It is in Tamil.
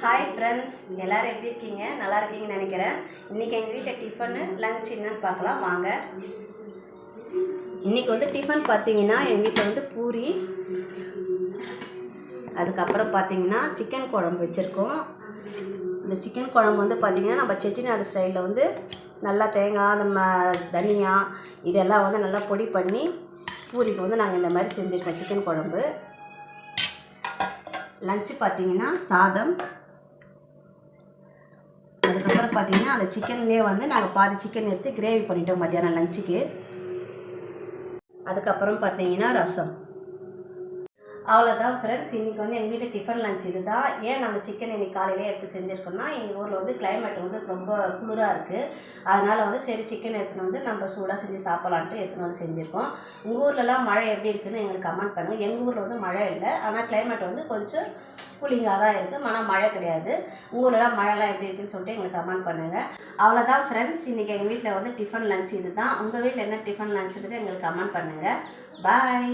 ஹாய் ஃப்ரெண்ட்ஸ், எல்லோரும் எப்படி இருக்கீங்க? நல்லா இருக்கீங்கன்னு நினைக்கிறேன். இன்றைக்கி எங்கள் வீட்டில் டிஃபனு லஞ்ச் என்னன்னு பார்க்கலாம் வாங்க. இன்றைக்கி டிஃபன் பார்த்தீங்கன்னா எங்கள் வீட்டில் பூரி, அதுக்கப்புறம் பார்த்தீங்கன்னா சிக்கன் குழம்பு வச்சுருக்கோம். இந்த சிக்கன் குழம்பு பார்த்தீங்கன்னா நம்ம செட்டிநாடு ஸ்டைலில் நல்லா தேங்காய், நம்ம தனியா இதெல்லாம் நல்லா பொடி பண்ணி பூரிக்கு நாங்கள் இந்த மாதிரி செஞ்சுருக்கோம் சிக்கன் குழம்பு. லஞ்சு பார்த்தீங்கன்னா சாதம், அதுக்கப்புறம் பார்த்தீங்கன்னா அந்த சிக்கன்லேயே நாங்கள் பாதி சிக்கன் எடுத்து கிரேவி பண்ணிட்டோம் மத்தியானம் லஞ்சுக்கு. அதுக்கப்புறம் பார்த்தீங்கன்னா ரசம். அவ்வளோதான் ஃப்ரெண்ட்ஸ், இன்றைக்கி எங்கள் வீட்டு டிஃபன் லஞ்ச் இது தான். ஏன் நாங்கள் சிக்கன் இன்றைக்கி காலையிலே எடுத்து செஞ்சுருக்கோம்னா, எங்கள் ஊரில் கிளைமேட் ரொம்ப குளிராக இருக்குது. அதனால் சரி சிக்கன் எடுத்துன்னு நம்ம சூடாக செஞ்சு சாப்பிட்லான்ட்டு எடுத்துன்னு செஞ்சுருக்கோம். உங்கள் ஊர்லலாம் மழை எப்படி இருக்குதுன்னு எங்களுக்கு கமெண்ட் பண்ணுங்கள். எங்கள் ஊரில் மழை இல்லை, ஆனால் கிளைமேட் கொஞ்சம் கூலிங்காக தான் இருக்குது, ஆனால் மழை கிடையாது. உங்கள் ஊர்லலாம் மழைலாம் எப்படி இருக்குதுன்னு சொல்லிட்டு எங்களுக்கு கமெண்ட் பண்ணுங்கள். அவ்வளோதான் ஃப்ரெண்ட்ஸ், இன்றைக்கி எங்கள் வீட்டில் டிஃபன் லஞ்ச் இது தான். உங்கள் வீட்டில் என்ன டிஃபன் லஞ்சுன்றது எங்களுக்கு கமெண்ட் பண்ணுங்கள். பாய்.